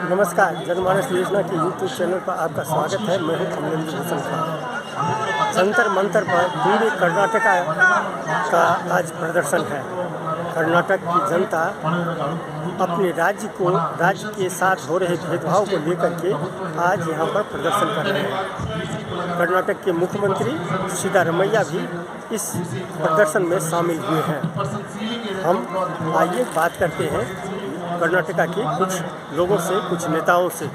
नमस्कार, जनमानस योजना के यूट्यूब चैनल पर आपका स्वागत है। मैं हूं अमरेंद्र भूषण खान। जंतर मंतर पर पूरे कर्नाटक का आज प्रदर्शन है। कर्नाटक की जनता अपने राज्य के साथ हो रहे भेदभाव को लेकर के आज यहां पर प्रदर्शन कर रहे हैं। कर्नाटक के मुख्यमंत्री सिद्धारमैया भी इस प्रदर्शन में शामिल हुए हैं। हम आइए बात करते हैं कर्नाटका के कुछ लोगों से, कुछ नेताओं से।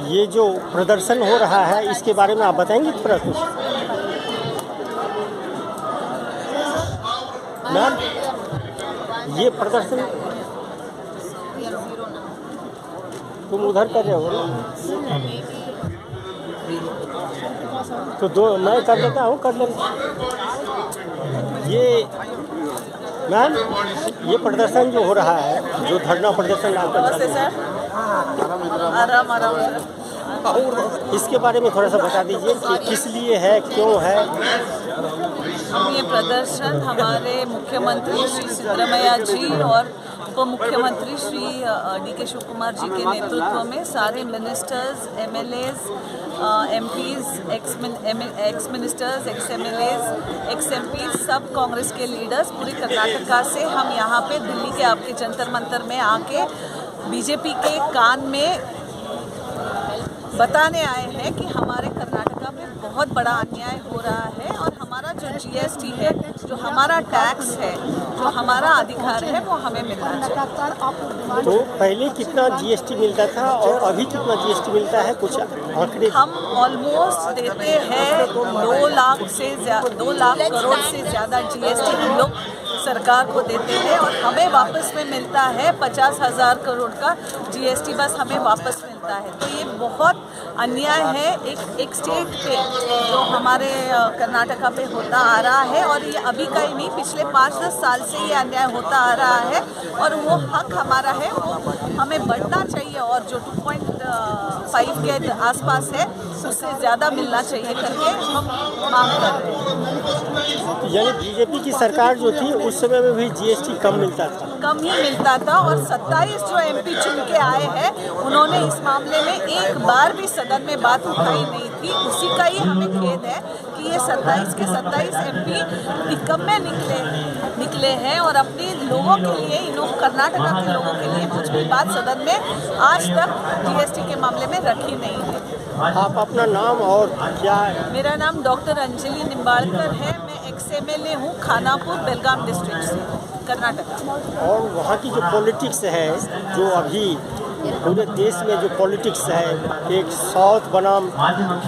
ये जो प्रदर्शन हो रहा है इसके बारे में आप बताएंगे थोड़ा कुछ? मैम, ये प्रदर्शन तुम उधर कर रहे हो ना, तो दो मैं कर लेता हूँ, कर लेता। ये मैम, ये प्रदर्शन जो हो रहा है, जो धरना प्रदर्शन आप कर रहे हैं, इसके बारे में थोड़ा सा बता दीजिए कि किस लिए है, क्यों है? ये प्रदर्शन हमारे मुख्यमंत्री श्री सिद्धरमैया जी और उप मुख्यमंत्री श्री डी.के. शिव कुमार जी के नेतृत्व में सारे ministers, MLAs, MPs, x ministers, x MLAs, x MPs, सब कांग्रेस के लीडर्स पूरे कर्नाटका से हम यहाँ पे दिल्ली के आपके जंतर मंतर में आके बीजेपी के कान में बताने आए हैं कि हमारे कर्नाटका में बहुत बड़ा अन्याय हो रहा है और हमारा जो जीएसटी है, जो हमारा टैक्स है, जो हमारा अधिकार है, वो हमें मिलना चाहिए। तो पहले कितना जीएसटी मिलता था और अभी कितना जीएसटी मिलता है, कुछ आंकड़े? हम ऑलमोस्ट देते हैं 2 लाख करोड़ से ज़्यादा जीएसटी हम लोग सरकार को देते हैं और हमें वापस में मिलता है 50,000 करोड़ का जीएसटी, बस हमें वापस मिलता है। तो ये बहुत अन्याय है एक स्टेट पे जो हमारे कर्नाटका पे होता आ रहा है और ये अभी का ही नहीं, पिछले 5-10 साल से ये अन्याय होता आ रहा है और वो हक हमारा है, वो हमें बढ़ना चाहिए और जो 2.5 के आसपास है उससे ज़्यादा मिलना चाहिए करके हम मांग कर रहे हैं। यानी बीजेपी की सरकार जो थी उस समय में भी जीएसटी कम मिलता था? कम ही मिलता था और 27 जो एमपी चुन के आए हैं उन्होंने इस मामले में एक बार भी सदन में बात उठाई नहीं थी। उसी का ही हमें खेद है कि ये 27 के 27 एमपी निकम्मे निकले हैं और अपने लोगों के लिए, इन कर्नाटका के लोगों के लिए कुछ भी बात सदन में आज तक जीएसटी के मामले में रखी नहीं है। आप अपना नाम और क्या? मेरा नाम डॉक्टर अंजलि निम्बाड़कर है। मैं एक्स एमएलए हूँ खानापुर, बेलगाम डिस्ट्रिक्ट से, कर्नाटका। और वहाँ की जो पॉलिटिक्स है, जो अभी पूरे देश में जो पॉलिटिक्स है, एक साउथ बनाम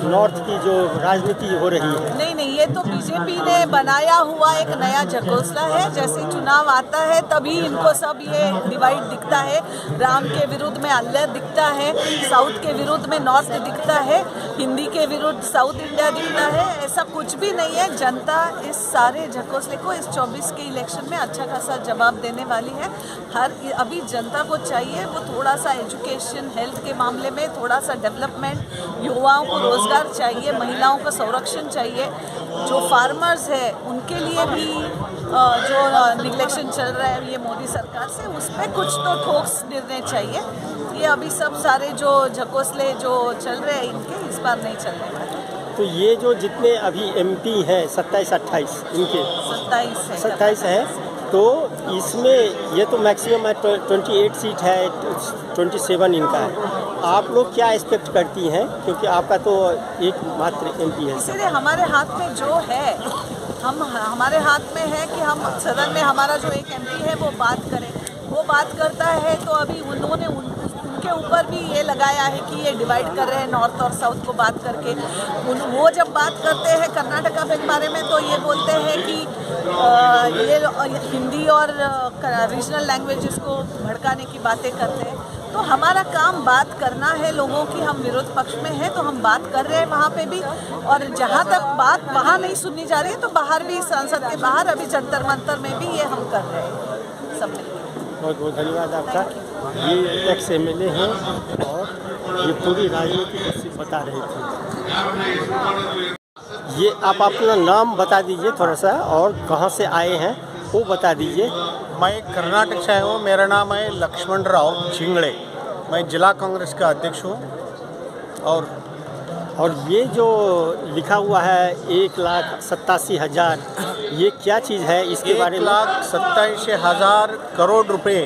नॉर्थ की जो राजनीति हो रही है। नहीं, ये तो बीजेपी ने बनाया हुआ एक नया जकोसला है। जैसे चुनाव आता है तभी इनको सब ये डिवाइड दिखता है। राम के विरुद्ध में अल्लाह दिखता है, साउथ के विरुद्ध में नॉर्थ दिखता है, हिंदी के विरुद्ध साउथ इंडिया दिखता है। ऐसा कुछ भी नहीं है। जनता इस सारे झकोसले को इस 24 के इलेक्शन में अच्छा खासा जवाब देने वाली है। अभी जनता को चाहिए वो थोड़ा सा एजुकेशन, हेल्थ के मामले में थोड़ा सा डेवलपमेंट, युवाओं को रोजगार चाहिए, महिलाओं का संरक्षण चाहिए, जो फार्मर्स है उनके लिए भी जो निग्लेक्शन चल रहा है ये मोदी सरकार से, उस पर कुछ तो ठोस निर्णय चाहिए। ये अभी सब सारे जो झकोसले जो चल रहे हैं इनके इस बार नहीं चलने वाले। तो ये जो जितने अभी एमपी हैं 27-28 इनके 27 है, तो इसमें ये तो मैक्सिमम है 28 सीट है, 27 इनका है। आप लोग क्या एक्सपेक्ट करती हैं, क्योंकि आपका तो एक मात्र एमपी है? इसीलिए हमारे हाथ में जो है, हमारे हाथ में है कि हम सदन में हमारा जो एक एमपी है वो बात करें। वो बात करता है तो अभी उन्होंने उनके के ऊपर भी ये लगाया है कि ये डिवाइड कर रहे हैं नॉर्थ और साउथ को बात करके। वो जब बात करते हैं कर्नाटका के बारे में तो ये बोलते हैं कि ये हिंदी और रीजनल लैंग्वेजेस को भड़काने की बातें करते हैं। तो हमारा काम बात करना है लोगों की। हम विरोध पक्ष में हैं तो हम बात कर रहे हैं वहाँ पे भी, और जहाँ तक बात वहाँ नहीं सुननी जा रही है तो बाहर भी, संसद के बाहर अभी जंतर मंतर में भी ये हम कर रहे हैं सब मिलकर। बहुत बहुत धन्यवाद आपका। ये एक्स MLA हैं और ये पूरी राजनीति को बता रहे थे। ये आप अपना नाम बता दीजिए थोड़ा सा, और कहाँ से आए हैं वो बता दीजिए। मैं कर्नाटक से आया हूँ। मेरा नाम है लक्ष्मण राव चिंगड़े। मैं जिला कांग्रेस का अध्यक्ष हूँ। और ये जो लिखा हुआ है 1,87,000, ये क्या चीज़ है, इसके बारे में? 1,87,000 करोड़ रुपए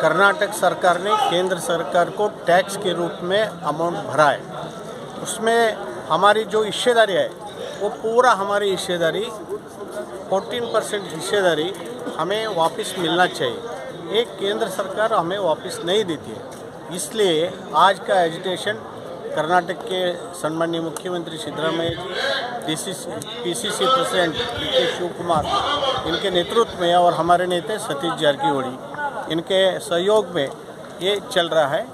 कर्नाटक सरकार ने केंद्र सरकार को टैक्स के रूप में अमाउंट भरा है। उसमें हमारी जो हिस्सेदारी है वो पूरा हमारी हिस्सेदारी 14% हिस्सेदारी हमें वापस मिलना चाहिए। एक केंद्र सरकार हमें वापस नहीं देती है। इसलिए आज का एजिटेशन कर्नाटक के सम्माननीय मुख्यमंत्री Siddaramaiah ji, PCC president DK Shivakumar, इनके नेतृत्व में और हमारे नेता सतीश जारकीहोली, इनके सहयोग में ये चल रहा है।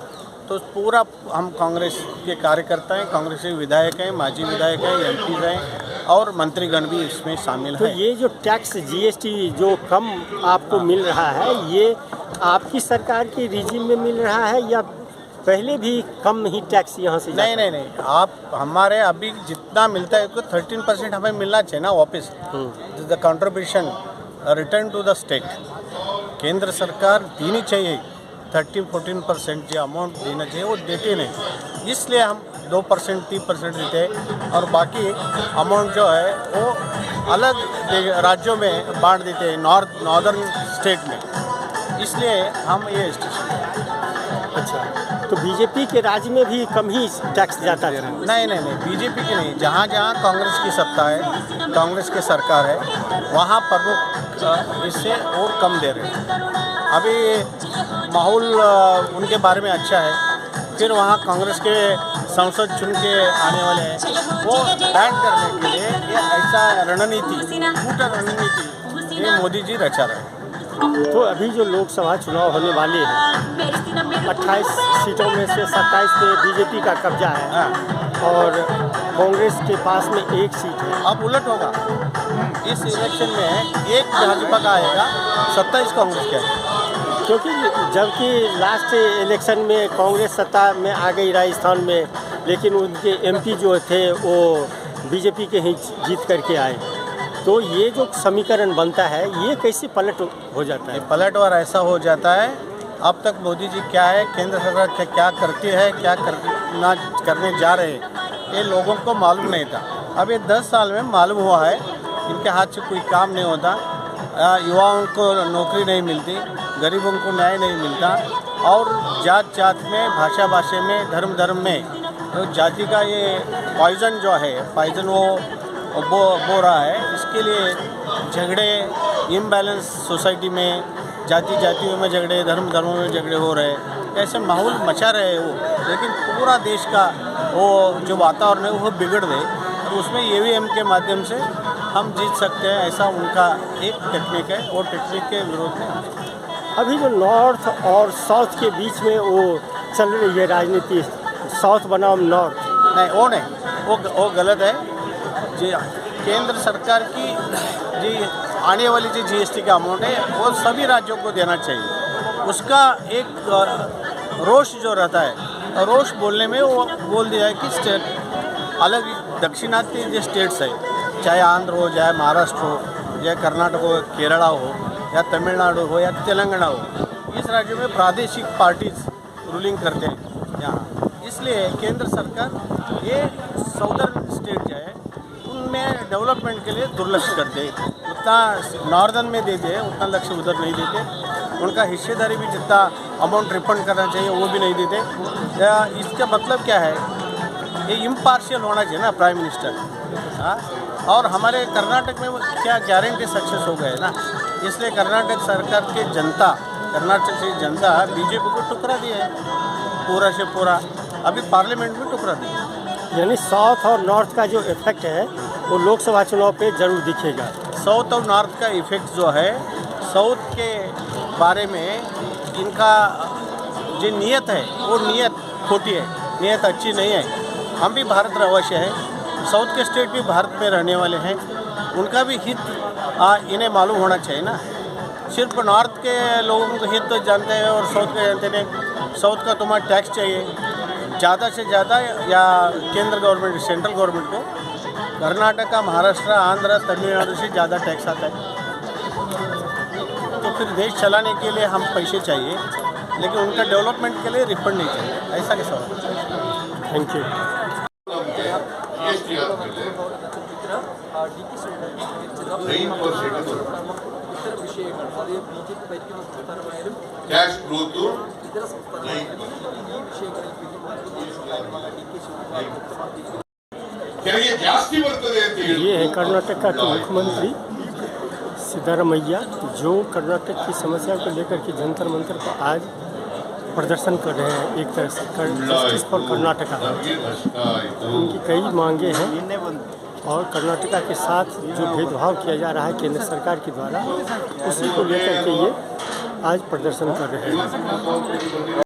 तो पूरा हम कांग्रेस के कार्यकर्ता हैं, कांग्रेस के विधायक हैं, माजी विधायक हैं, MPs हैं और मंत्रीगण भी इसमें शामिल हैं। तो ये जो टैक्स GST जो कम आपको मिल रहा है, ये आपकी सरकार के रिजीम में मिल रहा है या पहले भी कम ही टैक्स यहाँ से? नहीं, आप हमारे अभी जितना मिलता है उसको 13% हमें मिलना चाहिए ना वापस। The contribution return to the state केंद्र सरकार देनी चाहिए। 13-14% जो अमाउंट देना चाहिए वो देते नहीं, इसलिए हम 2% 3% देते हैं और बाकी अमाउंट जो है वो अलग राज्यों में बांट देते हैं, नॉर्दर्न स्टेट में। इसलिए हम ये स्टेशन। अच्छा, तो बीजेपी के राज्य में भी कम ही टैक्स जाता है? नहीं, बीजेपी की नहीं। जहाँ जहाँ कांग्रेस की सत्ता है, कांग्रेस की सरकार है, वहाँ प्रमुख इससे और कम दे रहे हैं। अभी माहौल उनके बारे में अच्छा है। फिर वहाँ कांग्रेस के सांसद चुन के आने वाले हैं, वो बैन करने के लिए ये ऐसा रणनीति, झूठा रणनीति ये मोदी जी रचा रहे हैं। तो अभी जो लोकसभा चुनाव होने वाले हैं, 28 सीटों में से 27 पे बीजेपी का कब्जा है और कांग्रेस के पास में 1 सीट है। अब उलट होगा। इस इलेक्शन में 1 भाजपा का आएगा, 27 कांग्रेस का है। क्योंकि जबकि लास्ट इलेक्शन में कांग्रेस सत्ता में आ गई राजस्थान में, लेकिन उनके MP जो थे वो बीजेपी के ही जीत करके आए। तो ये जो समीकरण बनता है ये कैसे पलट हो जाता है? पलटवार ऐसा हो जाता है। अब तक मोदी जी क्या है, केंद्र सरकार क्या करती है, क्या करने जा रहे हैं, ये लोगों को मालूम नहीं था। अब ये 10 साल में मालूम हुआ है। इनके हाथ से कोई काम नहीं होता, युवाओं को नौकरी नहीं मिलती, गरीबों को न्याय नहीं मिलता, और जात जात में, भाषा भाषा में, धर्म धर्म में तो जाति का ये पॉइजन जो है, पॉइजन वो बो रहा है। इसके लिए झगड़े, इम्बैलेंस सोसाइटी में, जातियों में झगड़े, धर्मों में झगड़े हो रहे हैं। ऐसे माहौल मचा रहे हैं वो। लेकिन पूरा देश का वो जो वातावरण है वो बिगड़ गए, और उसमें EVM के माध्यम से हम जीत सकते हैं, ऐसा उनका एक टेक्निक है। वो टेक्निक के विरोध में अभी जो नॉर्थ और साउथ के बीच में वो चल रही है राजनीति, साउथ बनाम नॉर्थ, नहीं, वो गलत है। जी, केंद्र सरकार की जी आने वाली जो GST का अमाउंट है वो सभी राज्यों को देना चाहिए। उसका एक रोष जो रहता है, रोष बोलने में वो बोल दिया है कि स्टेट अलग दक्षिणात्य जो स्टेट्स है, चाहे आंध्र हो, चाहे महाराष्ट्र हो, या कर्नाटक हो, केरला हो, या तमिलनाडु हो, या तेलंगाना हो, इस राज्यों में प्रादेशिक पार्टीज रूलिंग करते हैं यहाँ। इसलिए केंद्र सरकार ये साउदर्न स्टेट जो है उनमें डेवलपमेंट के लिए दुर्लक्ष्य करते हैं। उतना नॉर्दर्न में देते हैं, उतना लक्ष्य उधर नहीं देते। उनका हिस्सेदारी भी जितना अमाउंट रिफंड करना चाहिए वो भी नहीं देते। इसका मतलब क्या है, ये इम्पार्शियल होना चाहिए ना प्राइम मिनिस्टर। हाँ, और हमारे कर्नाटक में क्या गारंटी सक्सेस हो गए ना, इसलिए कर्नाटक सरकार के जनता, कर्नाटक की जनता बीजेपी को टुकरा दिया है। पूरा से पूरा अभी पार्लियामेंट में टुकरा दिया। यानी साउथ और नॉर्थ का जो इफेक्ट है वो लोकसभा चुनाव पे जरूर दिखेगा। साउथ और नॉर्थ का इफेक्ट जो है, साउथ के बारे में इनका जो नीयत है वो नीयत खोटी है, नीयत अच्छी नहीं है। हम भी भारत रहवासी हैं, साउथ के स्टेट भी भारत में रहने वाले हैं, उनका भी हित इन्हें मालूम होना चाहिए ना। सिर्फ नॉर्थ के लोगों को हित तो जानते हैं और साउथ के जानते नहीं। साउथ का तुम्हारा टैक्स चाहिए ज़्यादा से ज़्यादा, या केंद्र गवर्नमेंट सेंट्रल गवर्नमेंट को कर्नाटका, महाराष्ट्र, आंध्र, तमिलनाडु से ज़्यादा टैक्स आता है। तो फिर देश चलाने के लिए हम पैसे चाहिए, लेकिन उनका डेवलपमेंट के लिए रिफंड नहीं चाहिए। ऐसा कैसा होगा? Thank you. ಕ್ಯಾಶ್ ಗ್ರೋತ್ ತೆರಿಗೆ ಜಾಸ್ತಿ ಬರ್ತದೆ ಅಂತ ಹೇಳಿ ये है कर्नाटक के मुख्यमंत्री सिद्धारमैया, जो कर्नाटक की समस्या को लेकर के जंतर मंतर पर आज प्रदर्शन कर रहे हैं। एक तरह से जस्टिस फॉर कर्नाटका, उनकी कई मांगे हैं और कर्नाटका के साथ जो भेदभाव किया जा रहा है केंद्र सरकार के द्वारा, उसी को लेकर के ये आज प्रदर्शन कर रहे हैं।